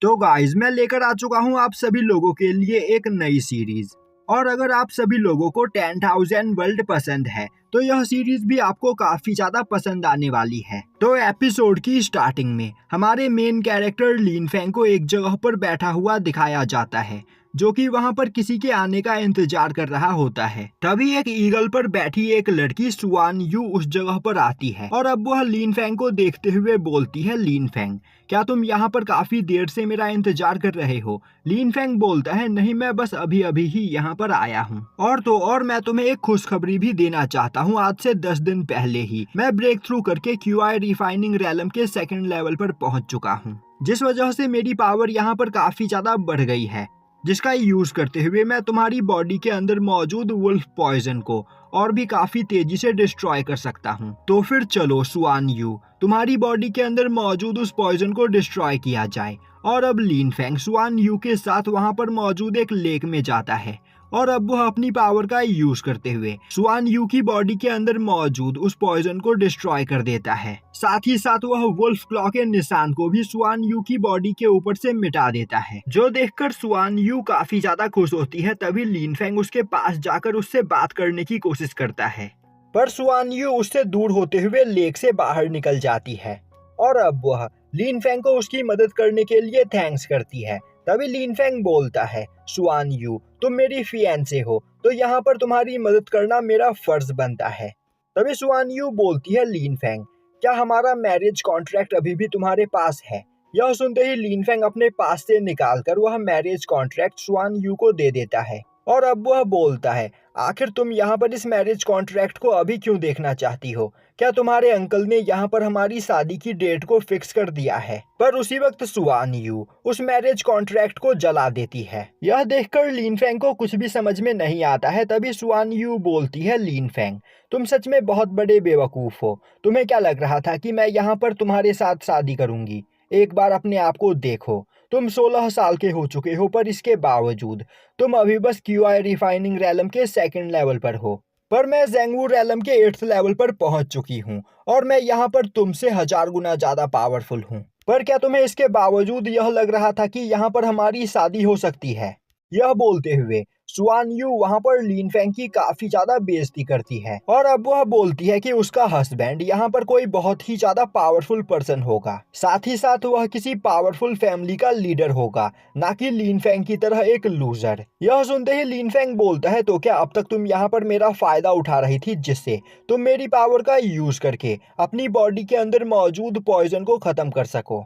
तो गाइस मैं लेकर आ चुका हूँ आप सभी लोगों के लिए एक नई सीरीज। और अगर आप सभी लोगों को 10,000 वर्ल्ड पसंद है तो यह सीरीज भी आपको काफी ज्यादा पसंद आने वाली है। तो एपिसोड की स्टार्टिंग में हमारे मेन कैरेक्टर लिन फेंग को एक जगह पर बैठा हुआ दिखाया जाता है, जो कि वहां पर किसी के आने का इंतजार कर रहा होता है। तभी एक ईगल पर बैठी एक लड़की सुआन यू उस जगह पर आती है और अब वह लिन फेंग को देखते हुए बोलती है, लिन फेंग क्या तुम यहाँ पर काफी देर से मेरा इंतजार कर रहे हो? लिन फेंग बोलता है, नहीं मैं बस अभी अभी ही यहाँ पर आया हूँ। और मैं तुम्हें एक खुशखबरी भी देना चाहता हूँ। आज से 10 दिन पहले ही मैं ब्रेक थ्रू करके QI रिफाइनिंग रैलम के 2nd लेवल पर पहुँच चुका हूँ, जिस वजह से मेरी पावर यहाँ पर काफी ज्यादा बढ़ गई है, जिसका यूज करते हुए मैं तुम्हारी बॉडी के अंदर मौजूद वुल्फ पॉइजन को और भी काफी तेजी से डिस्ट्रॉय कर सकता हूँ। तो फिर चलो सुआन यू, तुम्हारी बॉडी के अंदर मौजूद उस पॉइजन को डिस्ट्रॉय किया जाए। और अब लिन फेंग सुआन यू के साथ वहां पर मौजूद एक लेक में जाता है और अब वह अपनी पावर का यूज करते हुए सुआन यू की बॉडी के अंदर मौजूद उस पॉइजन को डिस्ट्रॉय कर देता है। साथ ही साथ वह वुल्फ क्लॉ के निशान को भी सुआन यू की बॉडी के ऊपर से मिटा देता है, जो देखकर सुआन यू काफी ज्यादा खुश होती है। तभी लिन फेंग उसके पास जाकर उससे बात करने की कोशिश करता है, पर सुआन यू उससे दूर होते हुए लेक से बाहर निकल जाती है और अब वह लिन फेंग को उसकी मदद करने के लिए थैंक्स करती है। तभी लिन फेंग बोलता है, सुआन यू तुम मेरी फियांसे हो तो यहाँ पर तुम्हारी मदद करना मेरा फर्ज बनता है। तभी सुआन यू बोलती है, लिन फेंग क्या हमारा मैरिज कॉन्ट्रैक्ट अभी भी तुम्हारे पास है? यह सुनते ही लिन फेंग अपने पास से निकालकर वह मैरिज कॉन्ट्रैक्ट सुआन यू को दे देता है और अब वह बोलता है, आखिर तुम यहाँ पर इस मैरिज कॉन्ट्रैक्ट को अभी क्यों देखना चाहती हो? क्या तुम्हारे अंकल ने यहाँ पर हमारी शादी की डेट को फिक्स कर दिया है? पर उसी वक्त सुआन यू उस मैरिज कॉन्ट्रैक्ट को जला देती है। यह देखकर लिन फेंग को कुछ भी समझ में नहीं आता है। तभी सुआन यू बोलती है, लिन फेंग तुम सच में बहुत बड़े बेवकूफ हो। तुम्हें क्या लग रहा था कि मैं यहाँ पर तुम्हारे साथ शादी करूंगी? एक बार अपने आप को देखो, तुम 16 साल के हो चुके हो, पर इसके बावजूद तुम अभी बस QI रिफाइनिंग रैलम के 2nd लेवल पर हो, पर मैं ज़ेंगवू रैलम के 8th लेवल पर पहुंच चुकी हूं और मैं यहां पर तुमसे 1000 गुना ज्यादा पावरफुल हूं। पर क्या तुम्हें इसके बावजूद यह लग रहा था कि यहां पर हमारी शादी हो सकती है? यह बोलते हुए सुआन यू वहां पर लिन फेंग की काफी ज्यादा बेइज्जती करती है और अब वह बोलती है कि उसका हस्बैंड यहाँ पर कोई बहुत ही ज्यादा पावरफुल पर्सन होगा, साथ ही साथ वह किसी पावरफुल फैमिली का लीडर होगा, ना कि लिन फेंग की तरह एक लूजर। यह सुनते ही लिन फेंग बोलता है, तो क्या अब तक तुम यहाँ पर मेरा फायदा उठा रही थी, जिससे तुम मेरी पावर का यूज करके अपनी बॉडी के अंदर मौजूद पॉइजन को खत्म कर सको?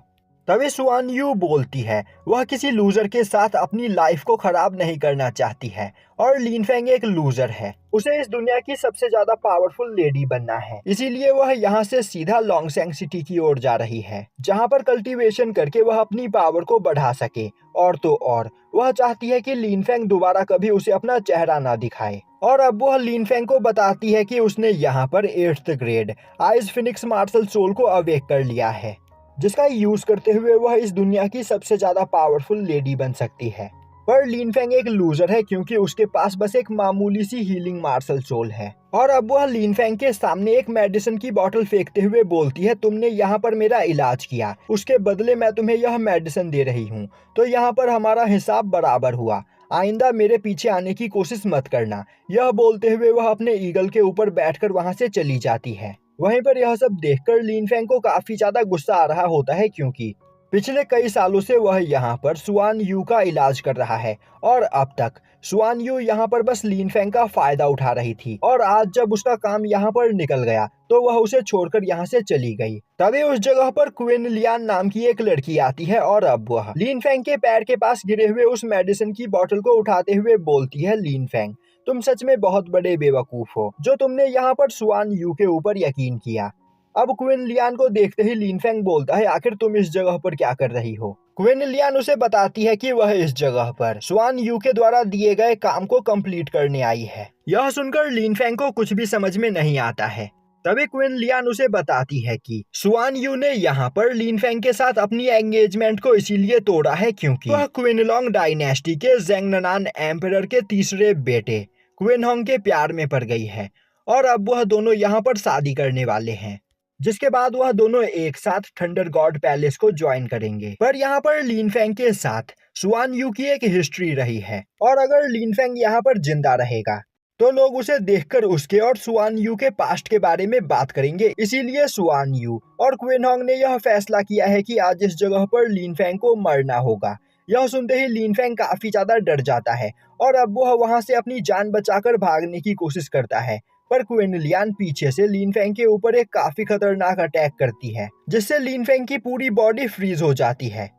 तभी सुआन यू बोलती है, वह किसी लूजर के साथ अपनी लाइफ को खराब नहीं करना चाहती है और लिन फेंग एक लूजर है, उसे इस दुनिया की सबसे ज्यादा पावरफुल लेडी बनना है, इसीलिए वह यहाँ से सीधा लॉन्गसेंग सिटी की ओर जा रही है, जहाँ पर कल्टीवेशन करके वह अपनी पावर को बढ़ा सके। और तो और वह चाहती है कि लिन फेंग दोबारा कभी उसे अपना चेहरा ना दिखाए। और अब वह लिन फेंग को बताती है कि उसने यहाँ पर 8th grade ice phoenix martial soul को अवेक कर लिया है, जिसका यूज करते हुए वह इस दुनिया की सबसे ज्यादा पावरफुल लेडी बन सकती है। पर लिन फेंग एक लूजर है, क्योंकि उसके पास बस एक मामूली सी हीलिंग मार्शल सोल है। और अब वह लिन फेंग के सामने एक मेडिसिन की बोतल फेंकते हुए बोलती है, तुमने यहाँ पर मेरा इलाज किया, उसके बदले मैं तुम्हें यह मेडिसिन दे रही हूँ, तो यहाँ पर हमारा हिसाब बराबर हुआ, आइंदा मेरे पीछे आने की कोशिश मत करना। यह बोलते हुए वह अपने ईगल के ऊपर बैठकर वहां से चली जाती है। वहीं पर यह सब देखकर लिन फेंग को काफी ज्यादा गुस्सा आ रहा होता है, क्योंकि पिछले कई सालों से वह यहाँ पर सुआन यू का इलाज कर रहा है और अब तक सुआन यू यहाँ पर बस लिन फेंग का फायदा उठा रही थी, और आज जब उसका काम यहाँ पर निकल गया तो वह उसे छोड़कर यहाँ से चली गई। तभी उस जगह पर क्वीन लियान नाम की एक लड़की आती है और अब वह लिन फेंग के पैर के पास गिरे हुए उस मेडिसिन की बोतल को उठाते हुए बोलती है, लिन फेंग तुम सच में बहुत बड़े बेवकूफ हो जो तुमने यहाँ पर सुआन यू के ऊपर यकीन किया। अब क्वीन लियान को देखते ही लिन फेंग बोलता है, आखिर तुम इस जगह पर क्या कर रही हो? क्वीन लियान उसे बताती है कि वह इस जगह पर सुआन यू के द्वारा दिए गए काम को कंप्लीट करने आई है। यह सुनकर लिन फेंग को कुछ भी समझ में नहीं आता है। तभी क्वीन लियान उसे बताती है कि सुआन यू ने यहाँ पर लिन फेंग के साथ अपनी एंगेजमेंट को इसीलिए तोड़ा है क्योंकि वह क्विनलॉन्ग डायनेस्टी के ज़ेंगनान एम्परर के तीसरे बेटे क्विनहोंग के प्यार में पड़ गई है और अब वह दोनों यहाँ पर शादी करने वाले हैं। जिसके बाद वह दोनों एक साथ थंडर गॉड पैलेस को ज्वाइन करेंगे। पर यहाँ पर लिन फेंग के साथ सुआन यू की एक हिस्ट्री रही है, और अगर लिन फेंग यहाँ पर जिंदा रहेगा तो लोग उसे देखकर उसके और सुआन यू के पास्ट के बारे में बात करेंगे। इसीलिए सुआन यू और क्विन होंग ने यह फैसला किया है कि आज इस जगह पर लिन फेंग को मरना होगा। यह सुनते ही लिन फेंग काफी ज्यादा डर जाता है और अब वह वहां से अपनी जान बचाकर भागने की कोशिश करता है। पर क्विन लियान पीछे से लिन फेंग के ऊपर एक काफी खतरनाक अटैक करती है, जिससे लिन फेंग की पूरी बॉडी फ्रीज हो जाती है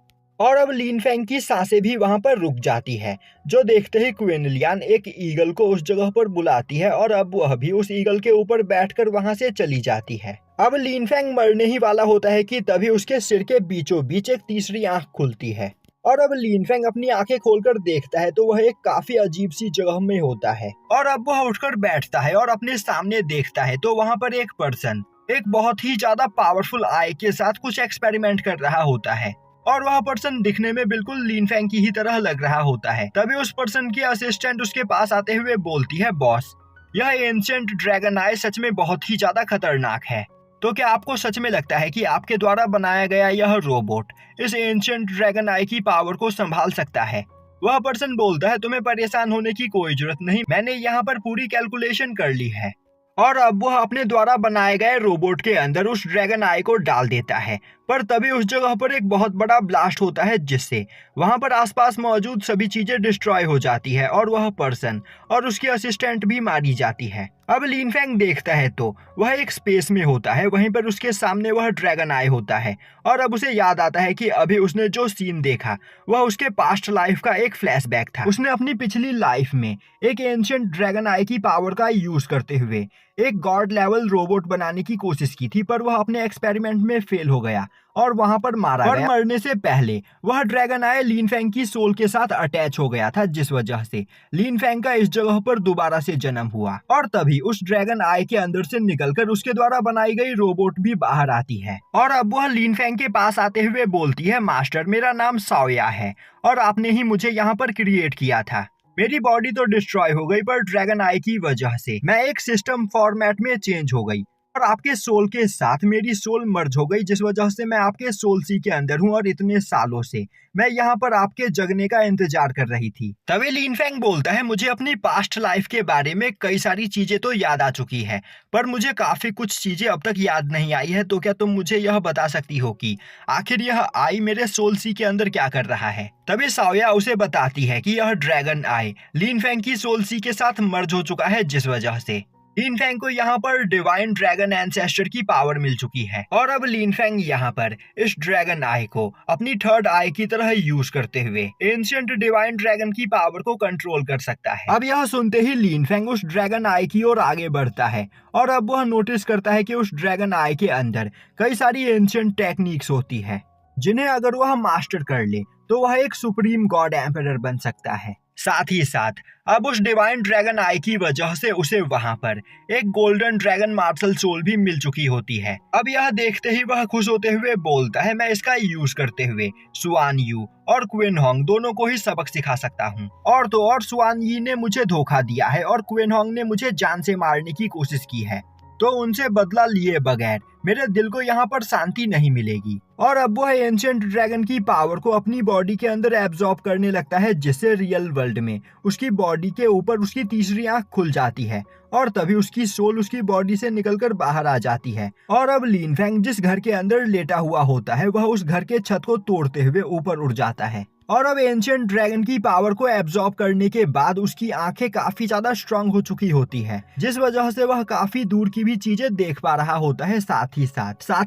और अब लिन फेंग की सांसें भी वहां पर रुक जाती है। जो देखते ही क्विन लियान एक ईगल को उस जगह पर बुलाती है और अब वह भी उस ईगल के ऊपर बैठकर वहां से चली जाती है। अब लिन फेंग मरने ही वाला होता है कि तभी उसके सिर के बीचों बीच एक तीसरी आंख खुलती है और अब लिन फेंग अपनी आंखें खोलकर देखता है तो वह एक काफी अजीब सी जगह में होता है और अब वह उठकर बैठता है और अपने सामने देखता है तो वहां पर एक पर्सन एक बहुत ही ज्यादा पावरफुल आई के साथ कुछ एक्सपेरिमेंट कर रहा होता है और वह पर्सन दिखने में बिल्कुल लिन फेंग की ही तरह लग रहा होता है। तभी उस पर्सन की असिस्टेंट उसके पास आते हुए बोलती है, बॉस, यह एंशिएंट ड्रैगन आई सच में बहुत ही ज्यादा खतरनाक है। तो क्या आपको सच में लगता है कि आपके द्वारा बनाया गया यह रोबोट इस एंशिएंट ड्रैगन आई की पावर को संभाल सकता है? वह पर्सन बोलता है, तुम्हें परेशान होने की कोई जरूरत नहीं, मैंने यहाँ पर पूरी कैलकुलेशन कर ली है। और अब वह अपने द्वारा बनाए गए रोबोट के अंदर उस ड्रैगन आई को डाल देता है। पर तभी उस जगह पर एक बहुत बड़ा ब्लास्ट होता है जिससे वहां पर आसपास मौजूद सभी चीजें डिस्ट्रॉय हो जाती है और वह पर्सन और उसकी असिस्टेंट भी मारी जाती है। अब लिन फेंग देखता है तो वह एक स्पेस में होता है, वहीं पर उसके सामने वह ड्रैगन आई होता है और अब उसे याद आता है कि अभी उसने जो सीन देखा वह उसके पास्ट लाइफ का एक फ्लैशबैक था। उसने अपनी पिछली लाइफ में एक एंशिएंट ड्रैगन आई की पावर का यूज करते हुए एक गॉड लेवल रोबोट बनाने की कोशिश की थी, पर वह अपने एक्सपेरिमेंट में फेल हो गया और वहां पर मारा गया। मरने से पहले वह ड्रैगन आई लिन फेंग की सोल के साथ अटैच हो गया था, जिस वजह से लिन फेंग का इस जगह पर दोबारा से जन्म हुआ और तभी उस ड्रैगन आई के अंदर से निकलकर उसके द्वारा बनाई गई रोबोट भी बाहर आती है और अब वह लिन फेंग के पास आते हुए बोलती है, मास्टर, मेरा नाम साओया है और आपने ही मुझे यहाँ पर क्रिएट किया था। मेरी बॉडी तो डिस्ट्रॉय हो गई पर ड्रैगन आई की वजह से मैं एक सिस्टम फॉर्मेट में चेंज हो गई और आपके सोल के साथ मेरी सोल मर्ज हो गई, जिस वजह से मैं आपके सोल सी के अंदर हूँ और इतने सालों से मैं यहाँ पर आपके जगने का इंतजार कर रही थी। तभी लिन फेंग बोलता है, मुझे अपनी पास्ट लाइफ के बारे में कई सारी चीजें तो याद आ चुकी है पर मुझे काफी कुछ चीजें अब तक याद नहीं आई है, तो क्या तुम मुझे यह बता सकती हो कि आखिर यह आई मेरे सोल सी के अंदर क्या कर रहा है? तभी साओया उसे बताती है कि यह ड्रैगन आई लिन फेंग की सोल सी के साथ मर्ज हो चुका है, जिस वजह से लिन फेंग को यहाँ पर डिवाइन ड्रैगन एंसेस्टर की पावर मिल चुकी है और अब लिन फेंग यहाँ पर इस ड्रैगन आई को अपनी थर्ड आई की तरह यूज करते हुए एंशिएंट डिवाइन ड्रैगन की पावर को कंट्रोल कर सकता है। अब यह सुनते ही लिन फेंग उस ड्रैगन आई की ओर आगे बढ़ता है और अब वह नोटिस करता है कि उस ड्रैगन आई के अंदर कई सारी एंशिएंट टेक्निक्स होती है जिन्हें अगर वह मास्टर कर ले तो वह एक सुप्रीम गॉड एम्परर बन सकता है। साथ ही साथ अब उस डिवाइन ड्रैगन आई की वजह से उसे वहां पर एक गोल्डन ड्रैगन मार्शल सोल भी मिल चुकी होती है। अब यह देखते ही वह खुश होते हुए बोलता है, मैं इसका यूज करते हुए सुआन यू और क्विन होंग दोनों को ही सबक सिखा सकता हूँ। और तो और सुआन यी ने मुझे धोखा दिया है और क्विन होंग ने मुझे जान से मारने की कोशिश की है, तो उनसे बदला लिए बगैर मेरे दिल को यहाँ पर शांति नहीं मिलेगी। और अब वह एंशिएंट ड्रैगन की पावर को अपनी बॉडी के अंदर एब्जॉर्ब करने लगता है, जिससे रियल वर्ल्ड में उसकी बॉडी के ऊपर उसकी तीसरी आंख खुल जाती है और तभी उसकी सोल उसकी बॉडी से निकलकर बाहर आ जाती है। और अब लिन फेंग जिस घर के अंदर लेटा हुआ होता है वह उस घर के छत को तोड़ते हुए ऊपर उड़ जाता है और अब एंशिएंट ड्रैगन की पावर को एब्जॉर्ब करने के बाद उसकी आंखें काफी ज्यादा स्ट्रांग हो चुकी होती है, जिस वजह से वह काफी दूर की भी चीजें देख पा रहा होता है। साथ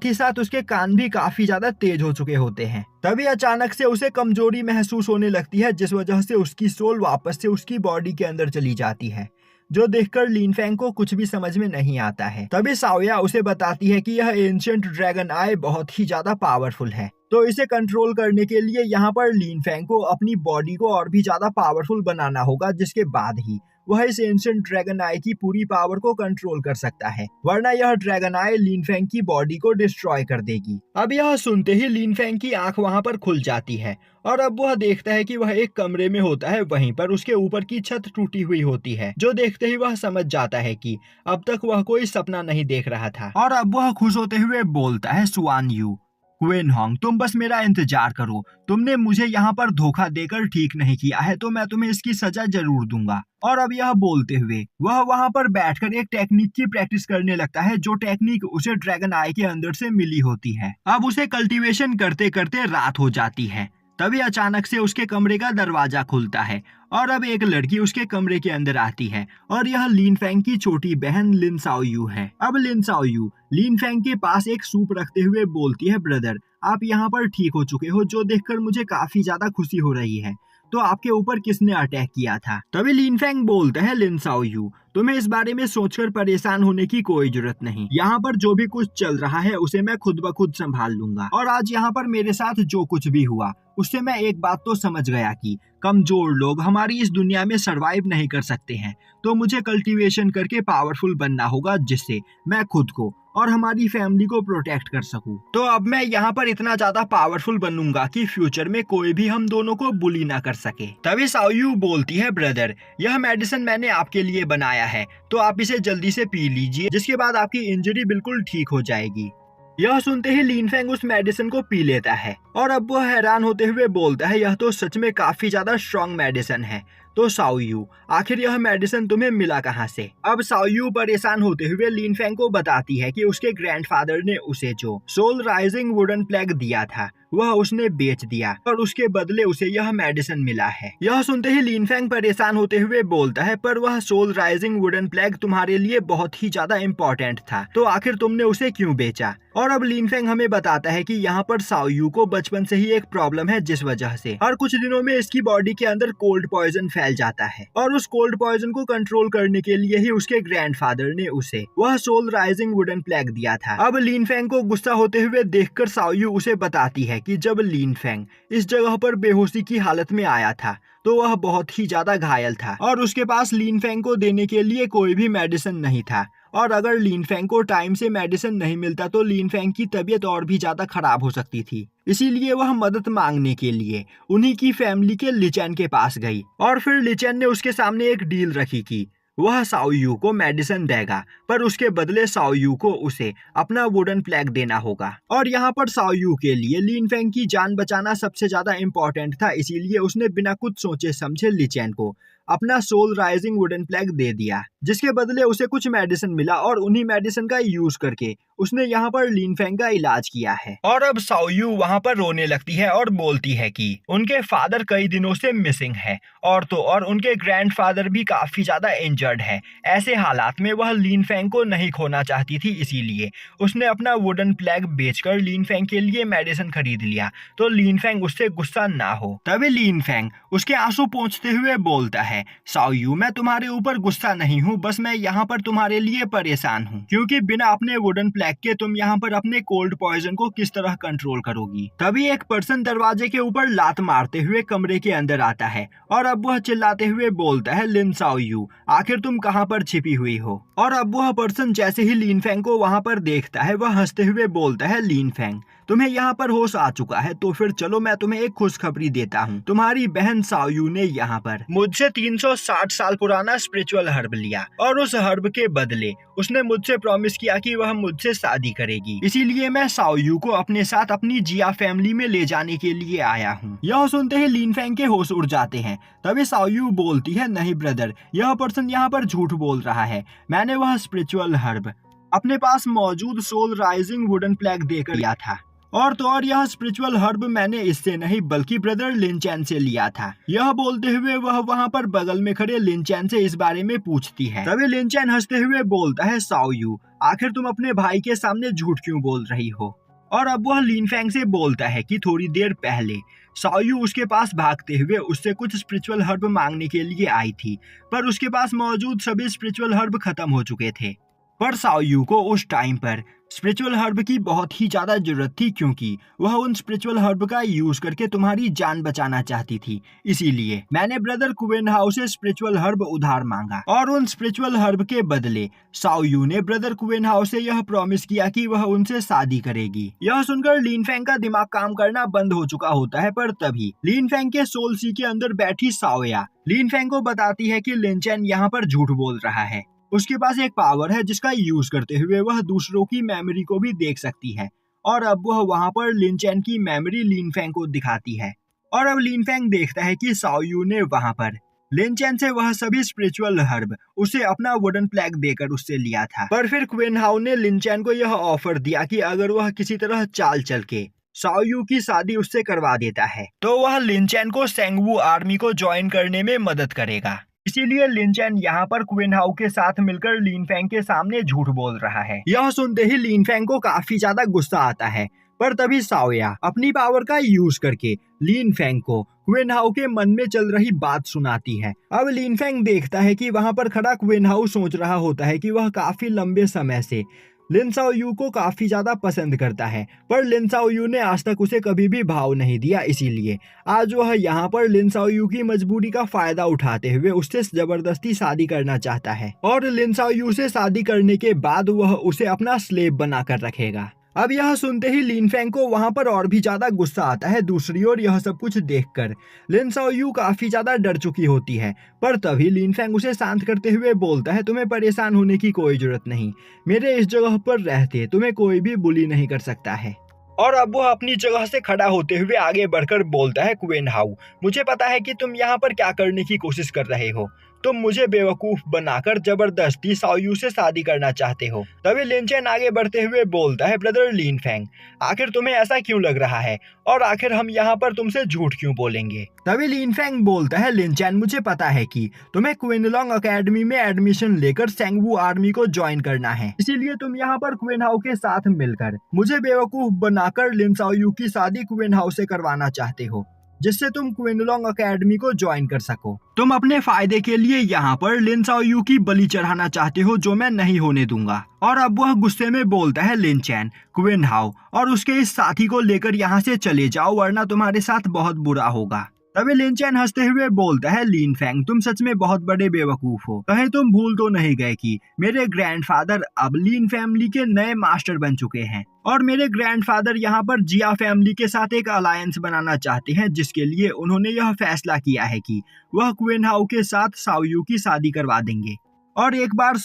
ही साथ उसके कान भी काफी ज्यादा तेज हो चुके होते हैं। तभी अचानक से उसे कमजोरी महसूस होने लगती है, जिस वजह से उसकी सोल वापस से उसकी बॉडी के अंदर चली जाती है, जो देखकर लिन फेंग को कुछ भी समझ में नहीं आता है। तभी साओया उसे बताती है कि यह एंशिएंट ड्रैगन आई बहुत ही ज्यादा पावरफुल है तो इसे कंट्रोल करने के लिए यहाँ पर लिन फैंग को अपनी बॉडी को और भी ज्यादा पावरफुल बनाना होगा, जिसके बाद ही वह इस एंशिएंट ड्रैगन आई की पूरी पावर को कंट्रोल कर सकता है, वरना यह ड्रैगन आई लिन फैंग की बॉडी को डिस्ट्रॉय कर देगी। अब यह सुनते ही लिन फैंग की आंख वहां पर खुल जाती है और अब वह देखता है कि वह एक कमरे में होता है। वहीं पर उसके ऊपर की छत टूटी हुई होती है, जो देखते ही वह समझ जाता है कि अब तक वह कोई सपना नहीं देख रहा था। और अब वह खुश होते हुए बोलता है, सुआन यू, क्वीन होंग, तुम बस मेरा इंतजार करो। तुमने मुझे यहाँ पर धोखा देकर ठीक नहीं किया है, तो मैं तुम्हें इसकी सजा जरूर दूंगा। और अब यह बोलते हुए वह वहाँ पर बैठकर एक टेक्निक की प्रैक्टिस करने लगता है, जो टेक्निक उसे ड्रैगन आई के अंदर से मिली होती है। अब उसे कल्टीवेशन करते करते रात हो जाती है। तभी अचानक से उसके कमरे का दरवाजा खुलता है और अब एक लड़की उसके कमरे के अंदर आती है और यह लिन फैंग की छोटी बहन लिन साओयू है। अब लिन साओयू लिन फैंग के पास एक सूप रखते हुए बोलती है, ब्रदर, आप यहाँ पर ठीक हो चुके हो, जो देखकर मुझे काफी ज्यादा खुशी हो रही है। तो आपके ऊपर किसने अटैक किया था? तभी लिन फैंग बोलता है, लिन साओयू, तुम्हें इस बारे में सोचकर परेशान होने की कोई जरूरत नहीं। यहाँ पर जो भी कुछ चल रहा है उसे मैं खुद ब खुद संभाल लूंगा। और आज यहाँ पर मेरे साथ जो कुछ भी हुआ उससे मैं एक बात तो समझ गया कि कमजोर लोग हमारी इस दुनिया में सरवाइव नहीं कर सकते हैं। तो मुझे कल्टीवेशन करके पावरफुल बनना होगा, जिससे मैं खुद को और हमारी फैमिली को प्रोटेक्ट कर सकूं। तो अब मैं यहाँ पर इतना ज्यादा पावरफुल बनूंगा कि फ्यूचर में कोई भी हम दोनों को बुली ना कर सके। तभी साओयू बोलती है, ब्रदर, यह मेडिसिन मैंने आपके लिए बनाया है, तो आप इसे जल्दी से पी लीजिए, जिसके बाद आपकी इंजरी बिल्कुल ठीक हो जाएगी। यह सुनते ही लिन फैंग उस मेडिसिन को पी लेता है और अब वह हैरान होते हुए बोलता है, यह तो सच में काफी ज्यादा स्ट्रॉन्ग मेडिसिन है। तो साओयू, आखिर यह मेडिसिन तुम्हें मिला कहाँ से? अब साओयू परेशान होते हुए लिन फैंग को बताती है कि उसके ग्रैंडफादर ने उसे जो सोल राइजिंग वुडन प्लेग दिया था वह उसने बेच दिया और उसके बदले उसे यह मेडिसिन मिला है। यह सुनते ही लिन फैंग परेशान होते हुए बोलता है, पर वह सोल राइजिंग वुडन प्लेग तुम्हारे लिए बहुत ही ज्यादा इम्पोर्टेंट था, तो आखिर तुमने उसे क्यों बेचा? और अब लिन फैंग हमें बताता है कि यहाँ पर साओयू को बचपन से ही एक प्रॉब्लम है, जिस वजह से हर कुछ दिनों में इसकी बॉडी के अंदर कोल्ड पॉइजन फैल जाता है और उस कोल्ड पॉइजन को कंट्रोल करने के लिए ही उसके ग्रैंडफादर ने उसे वह सोल राइजिंग वुडन प्लेग दिया था। अब लिन फैंग को गुस्सा होते हुए देखकर साओयू उसे बताती है कि जब लिन फैंग इस जगह पर बेहोशी की हालत में आया था तो वह बहुत ही ज्यादा घायल था और उसके पास लिन फैंग को देने के लिए कोई भी मेडिसिन नहीं था। और अगर लिन फैंग को टाइम से मेडिसिन नहीं मिलता तो लिन फैंग की तबीयत और भी ज्यादा खराब हो सकती थी। इसीलिए वह मदद मांगने के लिए उन्हीं की फैमिली के लिचेन के पास गई और फिर लिचेन ने उसके सामने एक डील रखी कि वह साओयू को मेडिसिन देगा, पर उसके बदले साओयू को उसे अपना वुडन प्लेग देना होगा। और यहाँ पर साओयू के लिए लिन फैंग की जान बचाना सबसे ज्यादा इम्पोर्टेंट था, इसीलिए उसने बिना कुछ सोचे समझे लिचेन को अपना सोल राइजिंग वुडन प्लेग दे दिया, जिसके बदले उसे कुछ मेडिसिन मिला और उन्हीं मेडिसिन का यूज करके उसने यहाँ पर लिन फैंग का इलाज किया है। और अब साओयू वहाँ पर रोने लगती है और बोलती है कि उनके फादर कई दिनों से मिसिंग है और तो और उनके ग्रैंडफादर भी काफी ज्यादा इंजर्ड है। ऐसे हालात में वह लिन फैंग को नहीं खोना चाहती थी, इसीलिए उसने अपना वुडन प्लेग बेचकर लिन फैंग के लिए मेडिसिन खरीद लिया, तो लिन फैंग उससे गुस्सा ना हो। तभी लिन फैंग उसके आंसू पोंछते हुए बोलता है, साओयू, मैं तुम्हारे ऊपर गुस्सा नहीं हूँ, बस मैं यहाँ पर तुम्हारे लिए परेशान हूँ, क्योंकि बिना अपने वुडन प्लेग के तुम यहाँ पर अपने कोल्ड पॉइजन को किस तरह कंट्रोल करोगी। तभी एक पर्सन दरवाजे के ऊपर लात मारते हुए कमरे के अंदर आता है और अब वह चिल्लाते हुए बोलता है, लिन साओयू, आखिर तुम कहाँ पर छिपी हुई हो? और अब वह पर्सन जैसे ही लिन फैंग को वहाँ पर देखता है वह हंसते हुए बोलता है, लिन फैंग, तुम्हें यहाँ पर होश आ चुका है, तो फिर चलो मैं तुम्हें एक खुशखबरी देता हूँ। तुम्हारी बहन साओयू ने यहाँ पर मुझसे 360 साल पुराना स्पिरिचुअल हर्ब लिया और उस हर्ब के बदले उसने मुझसे प्रॉमिस किया कि वह मुझसे शादी करेगी। इसीलिए मैं साओयू को अपने साथ अपनी जिया फैमिली में ले जाने के लिए आया हूँ। यह सुनते ही लिन फैंग के होश उड़ जाते हैं। तभी साओयू बोलती है, नहीं ब्रदर, यह पर्सन यहाँ पर झूठ बोल रहा है। मैंने वह स्पिरिचुअल हर्ब अपने पास मौजूद सोल राइजिंग वुडन प्लेग देकर लिया था और तो और यह स्पिरिचुअल हर्ब मैंने इससे नहीं बल्कि ब्रदर लिन चैन से लिया था। यह बोलते हुए वह वहाँ पर बगल में खड़े लिन चैन से इस बारे में पूछती है। तभी लिन चैन हंसते हुए बोलता है, साओयू, आखिर तुम अपने भाई के सामने झूठ क्यों बोल रही हो? और अब वह लिन फैंग से बोलता है कि थोड़ी देर पहले साओयू उसके पास भागते हुए उससे कुछ स्पिरिचुअल हर्ब मांगने के लिए आई थी, पर उसके पास मौजूद सभी स्पिरिचुअल हर्ब खत्म हो चुके थे। पर साओयू को उस टाइम पर स्पिरिचुअल हर्ब की बहुत ही ज्यादा जरूरत थी क्योंकि वह उन स्पिरिचुअल हर्ब का यूज करके तुम्हारी जान बचाना चाहती थी। इसीलिए मैंने ब्रदर कुवेनहाउ से स्पिरिचुअल हर्ब उधार मांगा और उन स्पिरिचुअल हर्ब के बदले साओ यू ने ब्रदर कुवेनहाउ से यह प्रॉमिस किया कि वह उनसे शादी करेगी। यह सुनकर लिन फेंग का दिमाग काम करना बंद हो चुका होता है, पर तभी लिन फेंग के सोल सी के अंदर बैठी साओया लिन फेंग को बताती है कि लिन चैन यहाँ पर झूठ बोल रहा है। उसके पास एक पावर है जिसका यूज करते हुए वह दूसरों की मेमोरी को भी देख सकती है और अब वह वहां पर लिन चैन की मेमोरी लिन फेंग को दिखाती है और अब लिन फेंग देखता है कि साओ यू ने वहां पर लिन चैन से वह सभी स्पिरिचुअल हर्ब उसे अपना वुडन प्लैग देकर उससे लिया था। पर फिर कुवेनहाउ ने लिन चैन को यह ऑफर दिया कि अगर वह किसी तरह चाल चल के साओ यू की शादी उससे करवा देता है तो वह लिन चैन को सेंगवू आर्मी को ज्वाइन करने में मदद करेगा। इसीलिए लिन चैन यहाँ पर कुवेनहाउ के साथ मिलकर लिन फेंग के सामने झूठ बोल रहा है। यह सुनते ही लिन फेंग को काफी ज्यादा गुस्सा आता है, पर तभी साओया अपनी पावर का यूज करके लिन फेंग को कुवेनहाउ के मन में चल रही बात सुनाती है। अब लिन फेंग देखता है कि वहां पर खड़ा कुवेनहाउ सोच रहा होता है कि वह काफी लंबे समय से लिन साओ यू को काफी ज्यादा पसंद करता है, पर लिन साओ यू ने आज तक उसे कभी भी भाव नहीं दिया। इसीलिए आज वह यहाँ पर लिन साओ यू की मजबूरी का फायदा उठाते हुए उससे जबरदस्ती शादी करना चाहता है और लिन साओ यू से शादी करने के बाद वह उसे अपना स्लेव बनाकर रखेगा। अब यह सुनते ही लिन फेंग को वहां पर और भी ज्यादा गुस्सा आता है। दूसरी ओर यह सब कुछ देखकर लिन साओ यू काफी ज्यादा डर चुकी होती है, पर तभी लिन फेंग उसे शांत करते हुए बोलता है, तुम्हें परेशान होने की कोई जरूरत नहीं, मेरे इस जगह पर रहते तुम्हें कोई भी बुली नहीं कर सकता है। और अब वह अपनी जगह से खड़ा होते हुए आगे बढ़कर बोलता है, कुवेनहाउ मुझे पता है कि तुम यहाँ पर क्या करने की कोशिश कर रहे हो, तुम मुझे बेवकूफ बनाकर जबरदस्ती साओ यू से शादी करना चाहते हो। तभी लिन चैन आगे बढ़ते हुए बोलता है, ब्रदर लिन फेंग आखिर तुम्हें ऐसा क्यों लग रहा है और आखिर हम यहाँ पर तुमसे झूठ क्यों बोलेंगे। तभी लिन फेंग बोलता है, लिन चैन मुझे पता है कि तुम्हें क्विनलॉन्ग एकेडमी में एडमिशन लेकर सेंगवू आर्मी को ज्वाइन करना है, इसीलिए तुम यहाँ पर कुवेनहाउ के साथ मिलकर मुझे बेवकूफ बनाकर लिन साओ यू की शादी कुवेनहाउ से करवाना चाहते हो, जिससे तुम क्विनलॉन्ग एकेडमी को ज्वाइन कर सको। तुम अपने फायदे के लिए यहाँ पर लिन साओ यू की बलि चढ़ाना चाहते हो, जो मैं नहीं होने दूंगा। और अब वह गुस्से में बोलता है, लिन चैन कुवेनहाउ और उसके इस साथी को लेकर यहाँ से चले जाओ, वरना तुम्हारे साथ बहुत बुरा होगा। तभी लिन चैन हंसते हुए बोलता है, लिन फेंग तुम सच में बहुत बड़े बेवकूफ हो, कहीं तुम भूल तो नहीं गए कि मेरे ग्रैंडफादर अब लिन फैमिली के नए मास्टर बन चुके हैं और मेरे ग्रैंडफादर यहाँ पर जिया फैमिली के साथ एक अलायंस बनाना चाहते हैं, जिसके लिए उन्होंने यह फैसला किया है कि वह कुवेनहाउ के साथ साओ यू की शादी करवा देंगे। और एक बार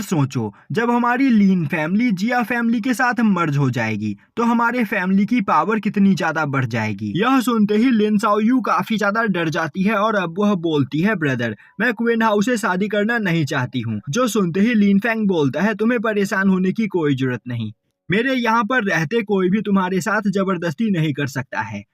सोचो जब हमारी लिन फैमिली जिया फैमिली के साथ मर्ज हो जाएगी तो हमारे फैमिली की पावर कितनी ज्यादा बढ़ जाएगी। यह सुनते ही लिन साओ यू काफी ज्यादा डर जाती है और अब वह बोलती है, ब्रदर मैं कुवेनहाउ से शादी करना नहीं चाहती हूँ। जो सुनते ही लिन फेंग बोलता है, तुम्हें परेशान होने की कोई जरूरत नहीं, मेरे यहाँ पर रहते कोई भी तुम्हारे साथ जबरदस्ती नहीं कर सकता है।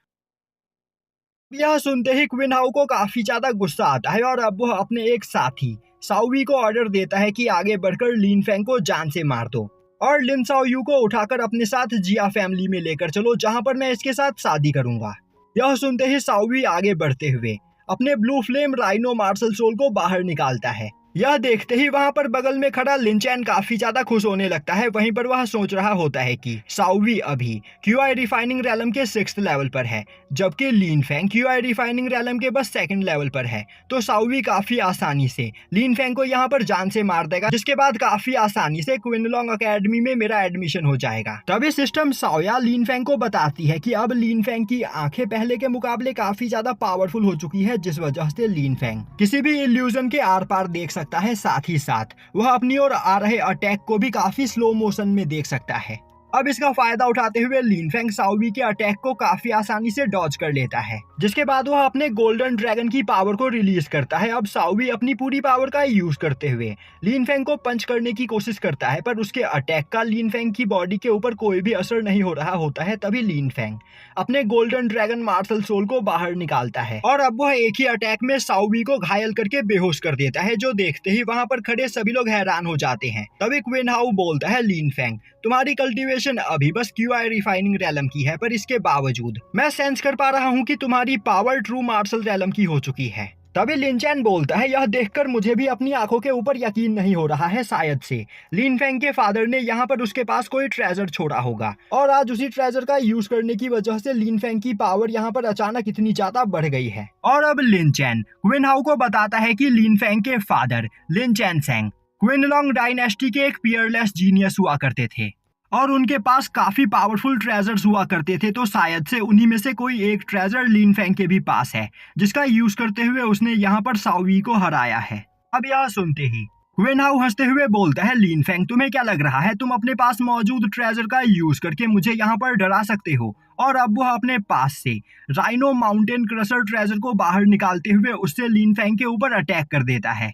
यह सुनते ही कुवेनहाउ को काफी ज्यादा गुस्सा आता है और अब वह अपने एक साथी साओवी को ऑर्डर देता है कि आगे बढ़कर लिन फेंग को जान से मार दो और लिन साओ यू को उठाकर अपने साथ जिया फैमिली में लेकर चलो, जहां पर मैं इसके साथ शादी करूंगा। यह सुनते ही साओवी आगे बढ़ते हुए अपने blue flame rhino martial soul को बाहर निकालता है। यह देखते ही वहां पर बगल में खड़ा लिन चैन काफी ज्यादा खुश होने लगता है। वहीं पर वह सोच रहा होता है कि साओवी अभी क्यूआई रिफाइनिंग रैलम के 6th लेवल पर है, जबकि लिन फेंग क्यूआई रिफाइनिंग रैलम के बस 2nd लेवल पर है। तो साओवी काफी आसानी से लिन फेंग को यहाँ पर जान से मार देगा, जिसके बाद काफी आसानी से क्विनलॉन्ग एकेडमी में मेरा एडमिशन हो जाएगा। तभी सिस्टम साओया लिन फेंग को बताती है कि अब लिन फेंग की आंखें पहले के मुकाबले काफी ज्यादा पावरफुल हो चुकी है, जिस वजह से लिन फेंग किसी भी इल्यूजन के आर पार देख सकता है। साथ ही साथ वह अपनी ओर आ रहे अटैक को भी काफी स्लो मोशन में देख सकता है। अब इसका फायदा उठाते हुए लिन फेंग साओवी के अटैक को काफी आसानी से डॉज कर लेता है, जिसके बाद वह अपने गोल्डन ड्रैगन की पावर को रिलीज करता है। अब साओवी अपनी पूरी पावर का यूज करते हुए लिन फेंग को पंच करने की कोशिश करता है, पर उसके अटैक का लिन फेंग की बॉडी के ऊपर कोई भी असर नहीं हो रहा होता है। तभी लिन फेंग अपने गोल्डन ड्रैगन मार्शल सोल को बाहर निकालता है और अब वह एक ही अटैक में साओवी को घायल करके बेहोश कर देता है, जो देखते ही वहां पर खड़े सभी लोग हैरान हो जाते हैं। तभी कुवेनहाउ बोलता है, लिन फेंग तुम्हारी कल्टीवेशन अभी बस क्यूआई रिफाइनिंग रैलम की है, पर इसके बावजूद मैं सेंस कर पा रहा हूँ कि तुम्हारी पावर ट्रू मार्शल रैलम की हो चुकी है। तभी लिन चैन बोलता है, यह देखकर मुझे भी अपनी आंखों के ऊपर यकीन नहीं हो रहा है। शायद से लिन फेंग के फादर ने यहाँ पर उसके पास कोई ट्रेजर छोड़ा होगा और आज उसी ट्रेजर का यूज करने की वजह से लिन फेंग की पावर यहाँ पर अचानक इतनी ज्यादा बढ़ गई है। और अब लिन चैन क्विन हाउ को बताता है कि लिन फेंग के फादर लिन चैन सेंग क्विनलोंग डायनेस्टी के एक पियरलेस जीनियस हुआ करते थे और उनके पास काफी पावरफुल ट्रेजर्स हुआ करते थे। तो शायद से उन्हीं में से कोई एक ट्रेजर लिन फेंग के भी पास है, जिसका यूज करते हुए उसने यहाँ पर शाओवी को हराया है। अब यह सुनते ही क्विन हाउ हंसते हुए बोलता है, लिन फेंग तुम्हें क्या लग रहा है, तुम अपने पास मौजूद ट्रेजर का यूज करके मुझे यहाँ पर डरा सकते हो? और अब वह अपने पास से राइनो माउंटेन क्रशर ट्रेजर को बाहर निकालते हुए उससे लिन फेंग के ऊपर अटैक कर देता है।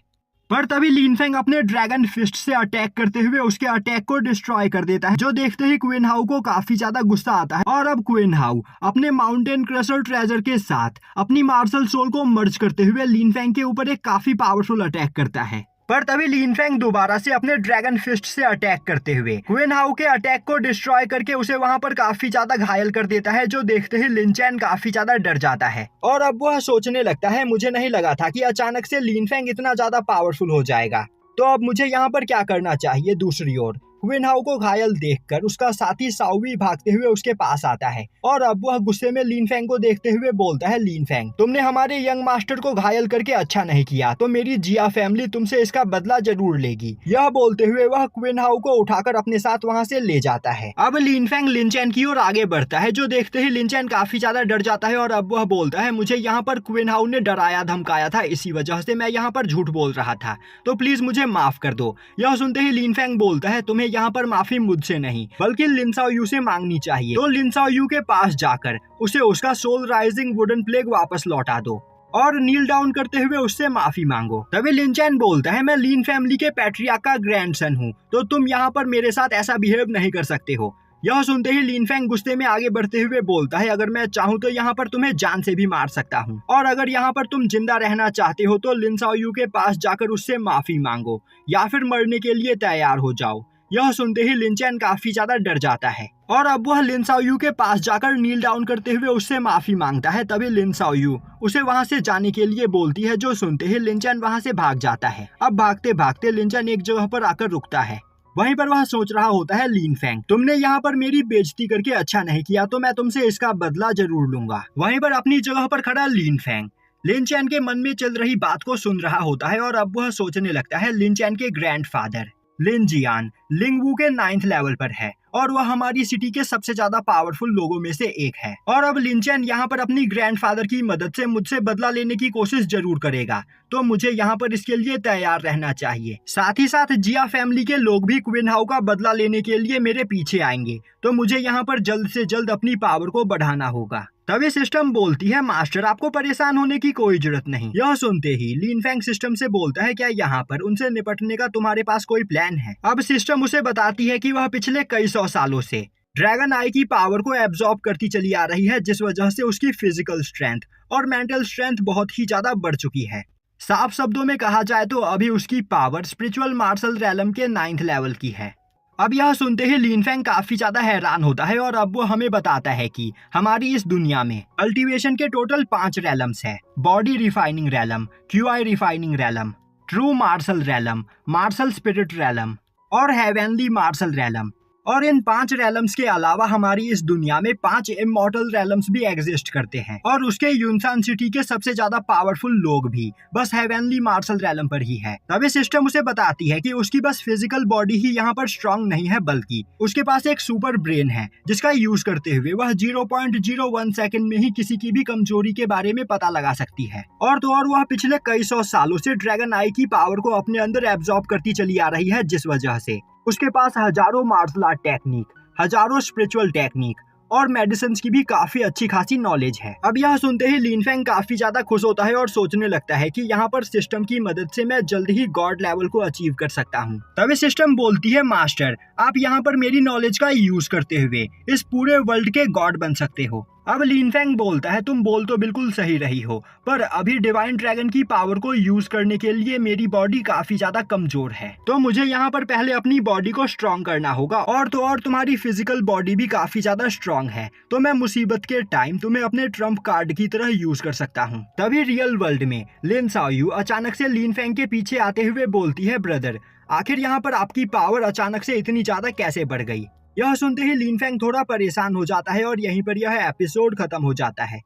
पर तभी लिन फेंग अपने ड्रैगन फिस्ट से अटैक करते हुए उसके अटैक को डिस्ट्रॉय कर देता है, जो देखते ही क्विन हाउ को काफी ज्यादा गुस्सा आता है। और अब क्विन हाउ अपने माउंटेन क्रशर ट्रेजर के साथ अपनी मार्शल सोल को मर्ज करते हुए लिन फेंग के ऊपर एक काफी पावरफुल अटैक करता है। पर तभी लिन फेंग दोबारा से अपने ड्रैगन फिस्ट से अटैक करते हुए क्विन हाउ के अटैक को डिस्ट्रॉय करके उसे वहां पर काफी ज्यादा घायल कर देता है, जो देखते ही लिन चैन काफी ज्यादा डर जाता है। और अब वह सोचने लगता है, मुझे नहीं लगा था कि अचानक से लिन फेंग इतना ज्यादा पावरफुल हो जाएगा, तो अब मुझे यहाँ पर क्या करना चाहिए। दूसरी ओर क्विन हाउ को घायल देखकर उसका साथी शाओवी भागते हुए उसके पास आता है और अब वह गुस्से में लिन फेंग को देखते हुए बोलता है, लिन फेंग तुमने हमारे यंग मास्टर को घायल करके अच्छा नहीं किया, तो मेरी जिया फैमिली तुमसे इसका बदला जरूर लेगी। यह बोलते हुए वह क्विन हाउ को उठाकर अपने साथ वहाँ से ले जाता है। अब लिन फेंग लिन चैन की ओर आगे बढ़ता है, जो देखते ही लिन चैन काफी ज्यादा डर जाता है और अब वह बोलता है, मुझे यहाँ पर क्विन हाउ ने डराया धमकाया था, इसी वजह से मैं यहाँ पर झूठ बोल रहा था, तो प्लीज मुझे माफ कर दो। यह सुनते ही लिन फेंग बोलता है, तुम्हें यहाँ पर माफी मुझसे नहीं बल्कि लिन शाओयू से मांगनी चाहिए, तो लिन शाओयू के पास जाकर उसे उसका सोल राइजिंग वुडन प्लेग वापस लौटा दो और नील डाउन करते हुए उससे माफी मांगो। तभी लिन चैन बोलता है, मैं लिन फैमिली के पैट्रियार्क का ग्रैंडसन हूँ, तो तुम यहाँ पर मेरे साथ ऐसा बिहेव नहीं कर सकते हो। यह सुनते ही लिन फेंग गुस्से में आगे बढ़ते हुए बोलता है, अगर मैं चाहूँ तो यहाँ पर तुम्हें जान से भी मार सकता हूँ, और अगर यहाँ पर तुम जिंदा रहना चाहते हो तो लिन शाओयू के पास जाकर उससे माफी मांगो या फिर मरने के लिए तैयार हो जाओ। यह सुनते ही लिन चैन काफी ज्यादा डर जाता है और अब वह लिन शाओयू के पास जाकर नील डाउन करते हुए उससे माफी मांगता है। तभी लिन शाओयू उसे वहां से जाने के लिए बोलती है, जो सुनते ही लिन चैन वहां से भाग जाता है। अब भागते भागते लिन चैन एक जगह पर आकर रुकता है। वहीं पर वह सोच रहा होता है, लिन फेंग तुमने यहाँ पर मेरी बेइज्जती करके अच्छा नहीं किया, तो मैं तुमसे इसका बदला जरूर लूंगा। वहीं पर अपनी जगह पर खड़ा लिन फेंग लिन चैन के मन में चल रही बात को सुन रहा होता है और अब वह सोचने लगता है, लिन चैन के ग्रैंडफादर लिन जियान लिंगवू के 9th लेवल पर है और वह हमारी सिटी के सबसे ज्यादा पावरफुल लोगों में से एक है। और अब लिन चैन यहाँ पर अपनी ग्रैंडफादर की मदद से मुझसे बदला लेने की कोशिश जरूर करेगा, तो मुझे यहाँ पर इसके लिए तैयार रहना चाहिए। साथ ही साथ जिया फैमिली के लोग भी क्विन हाउ का बदला लेने के लिए मेरे पीछे आएंगे, तो मुझे यहाँ पर जल्द से जल्द अपनी पावर को बढ़ाना होगा। तभी सिस्टम बोलती है, मास्टर आपको परेशान होने की कोई जरूरत नहीं। यह सुनते ही लिन फेंग सिस्टम से बोलता है, क्या यहाँ पर उनसे निपटने का तुम्हारे पास कोई प्लान है? अब सिस्टम उसे बताती है कि वह पिछले कई 100 सालों से ड्रैगन आई की पावर को एब्जॉर्ब करती चली आ रही है, जिस वजह से उसकी फिजिकल स्ट्रेंथ और मेंटल स्ट्रेंथ बहुत ही ज्यादा बढ़ चुकी है। साफ शब्दों में कहा जाए तो अभी उसकी पावर स्पिरिचुअल मार्शल रैलम के 9th लेवल की है। अब यह सुनते ही लिन फेंग काफी ज्यादा हैरान होता है और अब वो हमें बताता है कि हमारी इस दुनिया में कल्टीवेशन के टोटल 5 रैलम्स है, body refining realm, qi refining realm, true martial realm, martial spirit realm और हेवेनली मार्शल रैलम। और इन 5 रैलम्स के अलावा हमारी इस दुनिया में 5 इमॉर्टल रैलम्स भी एग्जिस्ट करते हैं और उसके यूनसान सिटी के सबसे ज्यादा पावरफुल लोग भी बस हेवेनली मार्शल रैलम पर ही है। तभी सिस्टम उसे बताती है कि उसकी बस फिजिकल बॉडी ही यहाँ पर स्ट्रांग नहीं है, बल्कि उसके पास एक सुपर ब्रेन है, जिसका यूज करते हुए वह 0.01 सेकंड में ही किसी की भी कमजोरी के बारे में पता लगा सकती है। और तो और वह पिछले कई 100 सालों से ड्रैगन आई की पावर को अपने अंदर एब्जॉर्ब करती चली आ रही है, जिस वजह से उसके पास हजारों मार्शल आर्ट टेक्निक, हजारों स्पिरिचुअल टेक्निक और मेडिसिन की भी काफी अच्छी खासी नॉलेज है। अब यह सुनते ही लिन फेंग काफी ज्यादा खुश होता है और सोचने लगता है कि यहाँ पर सिस्टम की मदद से मैं जल्द ही गॉड लेवल को अचीव कर सकता हूँ। तभी सिस्टम बोलती है, मास्टर आप यहाँ पर मेरी नॉलेज का यूज करते हुए इस पूरे वर्ल्ड के गॉड बन सकते हो। अब लिनफेंग बोलता है, तुम बोल तो बिल्कुल सही रही हो, पर अभी डिवाइन ड्रैगन की पावर को यूज करने के लिए मेरी बॉडी काफी ज्यादा कमजोर है, तो मुझे यहाँ पर पहले अपनी बॉडी को स्ट्रॉन्ग करना होगा। और तो और तुम्हारी फिजिकल बॉडी भी काफी ज्यादा स्ट्रॉन्ग है, तो मैं मुसीबत के टाइम तुम्हें अपने ट्रम्प कार्ड की तरह यूज कर सकता हूँ। तभी रियल वर्ल्ड में लिन शाओयू अचानक से लिनफेंग के पीछे आते हुए बोलती है, ब्रदर आखिर यहाँ पर आपकी पावर अचानक से इतनी ज्यादा कैसे बढ़ गई। यह सुनते ही लिनफेंग थोड़ा परेशान हो जाता है और यहीं पर यह एपिसोड खत्म हो जाता है।